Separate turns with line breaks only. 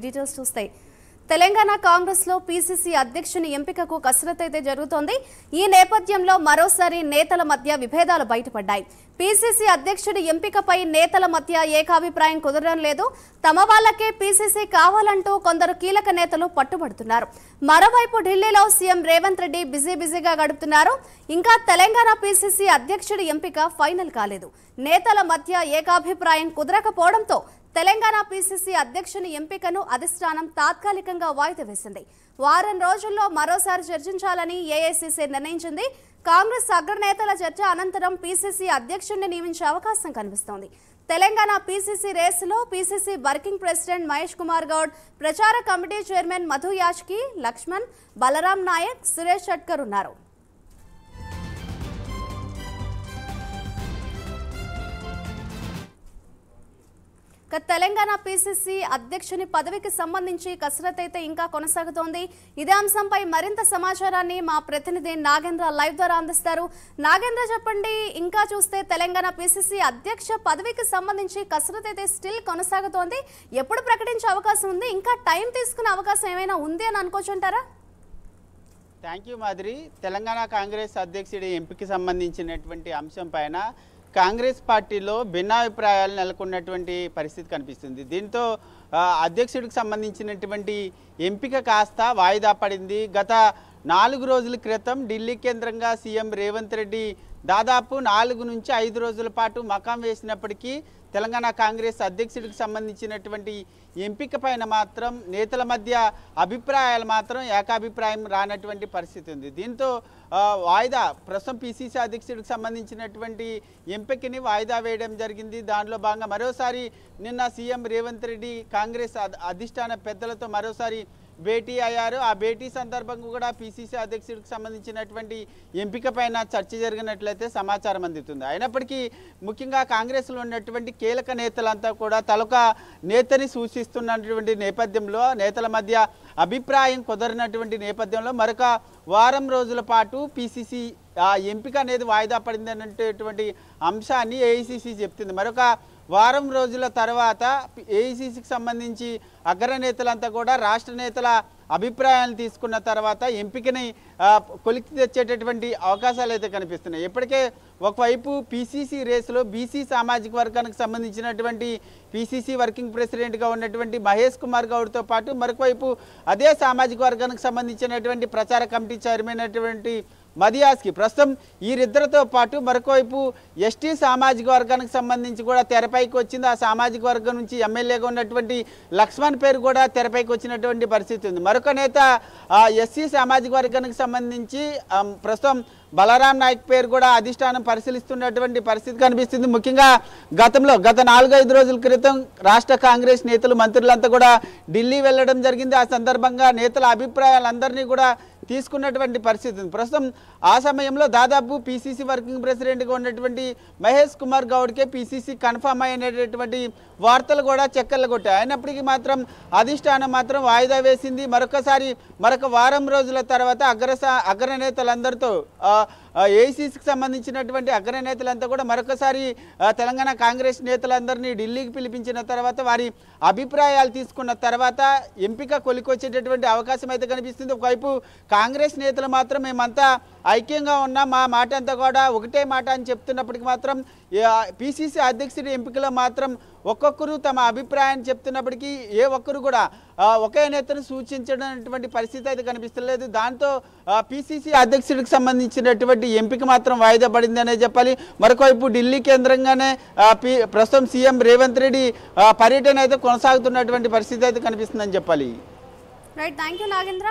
Details చూస్తే తెలంగాణ కాంగ్రెస్ లో PCC అధ్యక్షుని ఎంపికకు కసరత్తు అయితే జరుగుతోంది. ఈ నేపథ్యంలో మరోసారి నేతల మధ్య విభేదాలు బయటపడ్డాయి. పీసీసీ అధ్యక్షుడి ఎంపికపై నేతల మధ్య ఏకాభిప్రాయం కుదరడం లేదు. తమ వాళ్లకే పీసీసీ కావాలంటూ కొందరు కీలక నేతలు పట్టుబడుతున్నారు. మరోవైపు ఢిల్లీలో సీఎం రేవంత్ రెడ్డి బిజీగా గడుపుతున్నారు. ఇంకా తెలంగాణ పీసీసీ అధ్యక్షుడి ఎంపిక ఫైనల్ కాలేదు. నేతల మధ్య ఏకాభిప్రాయం కుదరకపోవడంతో తెలంగాణ పీసీసీ అధ్యక్షుని ఎంపికను అధిష్టానం తాత్కాలికంగా వాయిదా వేసింది. వారం రోజుల్లో మరోసారి చర్చించాలని ఏఐసీసీ నిర్ణయించింది. కాంగ్రెస్ అగ్రనేతల చర్చ అనంతరం పీసీసీ అధ్యక్షుడిని నియమించే అవకాశం కనిపిస్తోంది. తెలంగాణ పీసీసీ రేసులో PCC working president Mahesh Kumar Goud, ప్రచార కమిటీ చైర్మన్ మధు యాష్కి, లక్ష్మణ్, బలరాం నాయక్, సురేష్ షట్కర్ ఉన్నారు. తెలంగాణ పీసీసీ అధ్యక్షుని పదవికి సంబంధించి కసరత్తు అయితే ఇంకా కొనసాగుతోంది. ఇదే అంశంపై మరింత సమాచారాన్ని మా ప్రతినిధి నాగేంద్ర లైవ్ ద్వారా అందిస్తారు. నాగేంద్ర, చెప్పండి, ఇంకా చూస్తే తెలంగాణ పీసీసీ అధ్యక్ష పదవికి సంబంధించి కసరత్తు అయితే స్టిల్ కొనసాగుతోంది. ఎప్పుడు ప్రకటించే అవకాశం ఉంది? ఇంకా టైం తీసుకునే అవకాశం ఏమైనా ఉంది అని అనుకోవచ్చుంటారా?
Thank you Madhuri. తెలంగాణ కాంగ్రెస్ అధ్యక్షుడి ఎంపికకి సంబంధించినటువంటి అంశం పైన కాంగ్రెస్ పార్టీలో భిన్నాభిప్రాయాలు నెలకొన్నటువంటి పరిస్థితి కనిపిస్తుంది. దీంతో అధ్యక్షుడికి సంబంధించినటువంటి ఎంపిక కాస్త వాయిదా పడింది. గత 4 రోజుల క్రితం ఢిల్లీ కేంద్రంగా సీఎం రేవంత్ రెడ్డి దాదాపు 4 నుంచి 5 రోజుల పాటు మకాం వేసినప్పటికీ తెలంగాణ కాంగ్రెస్ అధ్యక్షుడికి సంబంధించినటువంటి ఎంపిక పైన మాత్రం నేతల మధ్య అభిప్రాయాలు మాత్రం ఏకాభిప్రాయం రానటువంటి పరిస్థితి ఉంది. దీంతో వాయిదా ప్రస్తుతం పీసీసీ అధ్యక్షుడికి సంబంధించినటువంటి ఎంపికని వాయిదా వేయడం జరిగింది. దానిలో భాగంగా మరోసారి నిన్న సీఎం రేవంత్ రెడ్డి కాంగ్రెస్ అధిష్టాన పెద్దలతో మరోసారి భేటీ అయ్యారు. ఆ భేటీ సందర్భంగా కూడా పీసీసీ అధ్యక్షుడికి సంబంధించినటువంటి ఎంపిక పైన చర్చ జరిగినట్లయితే సమాచారం అందుతుంది. అయినప్పటికీ ముఖ్యంగా కాంగ్రెస్లో ఉన్నటువంటి కీలక నేతలంతా కూడా తలొక నేతని సూచిస్తున్నటువంటి నేపథ్యంలో నేతల మధ్య అభిప్రాయం కుదరినటువంటి నేపథ్యంలో మరొక వారం రోజుల పాటు పీసీసీ ఎంపిక అనేది వాయిదా పడింది అనేటువంటి అంశాన్ని ఏఐసీసీ చెప్తుంది. మరొక వారం రోజుల తర్వాత ఏఐసీసీకి సంబంధించి అగ్రనేతలంతా కూడా రాష్ట్ర నేతల అభిప్రాయాలు తీసుకున్న తర్వాత ఎంపికని కొలికి తెచ్చేటటువంటి అవకాశాలు అయితే కనిపిస్తున్నాయి. ఇప్పటికే ఒకవైపు పీసీసీ రేసులో బీసీ సామాజిక వర్గానికి సంబంధించినటువంటి పీసీసీ వర్కింగ్ ప్రెసిడెంట్గా ఉన్నటువంటి మహేష్ కుమార్ గౌడ్తో పాటు మరొకవైపు అదే సామాజిక వర్గానికి సంబంధించినటువంటి ప్రచార కమిటీ చైర్మన్ అయినటువంటి మధు యాష్కి, ప్రస్తుతం వీరిద్దరితో పాటు మరొకవైపు ఎస్టీ సామాజిక వర్గానికి సంబంధించి కూడా తెరపైకి వచ్చింది. ఆ సామాజిక వర్గం నుంచి ఎమ్మెల్యేగా ఉన్నటువంటి లక్ష్మణ్ పేరు కూడా తెరపైకి వచ్చినటువంటి పరిస్థితి ఉంది. మరొక నేత ఎస్సీ సామాజిక వర్గానికి సంబంధించి ప్రస్తుతం బలరాం నాయక్ పేరు కూడా అధిష్టానం పరిశీలిస్తున్నటువంటి పరిస్థితి కనిపిస్తుంది. ముఖ్యంగా గత 4-5 రోజుల క్రితం రాష్ట్ర కాంగ్రెస్ నేతలు మంత్రులంతా కూడా ఢిల్లీ వెళ్ళడం జరిగింది. ఆ సందర్భంగా నేతల అభిప్రాయాలందరినీ కూడా తీసుకున్నటువంటి పరిస్థితి ఉంది. ప్రస్తుతం ఆ సమయంలో దాదాపు పీసీసీ వర్కింగ్ ప్రెసిడెంట్గా ఉన్నటువంటి మహేష్ కుమార్ గౌడ్కే పీసీసీ కన్ఫర్మ్ అయినటువంటి వార్తలు కూడా చక్కర్లు కొట్టాయి. అయినప్పటికీ మాత్రం అధిష్టానం మాత్రం వాయిదా వేసింది. మరొక వారం రోజుల తర్వాత అగ్రనేతలందరితో ఏఐసీసీకి సంబంధించినటువంటి అగ్రనేతలంతా కూడా మరొకసారి తెలంగాణ కాంగ్రెస్ నేతలందరినీ ఢిల్లీకి పిలిపించిన తర్వాత వారి అభిప్రాయాలు తీసుకున్న తర్వాత ఎంపిక కొలికొచ్చేటటువంటి అవకాశం అయితే కనిపిస్తుంది. ఒకవైపు కాంగ్రెస్ నేతలు మాత్రం మేమంతా ఐక్యంగా ఉన్నాం, మా మాట అంతా కూడా ఒకటే మాట అని చెప్తున్నప్పటికీ మాత్రం పీసీసీ అధ్యక్షుడి ఎంపికలో మాత్రం ఒక్కొక్కరు తమ అభిప్రాయాన్ని చెప్తున్నప్పటికీ ఏ ఒక్కరు కూడా ఒకే నేతను సూచించడానికి పరిస్థితి అయితే కనిపిస్తలేదు. దాంతో పీసీసీ అధ్యక్షుడికి సంబంధించినటువంటి ఎంపిక మాత్రం వాయిదా పడింది అనే చెప్పాలి. మరొకవైపు ఢిల్లీ కేంద్రంగానే ప్రస్తుతం సీఎం రేవంత్ రెడ్డి పర్యటన అయితే కొనసాగుతున్నటువంటి పరిస్థితి అయితే కనిపిస్తుందని చెప్పాలి.
Right, thank you Nagendra.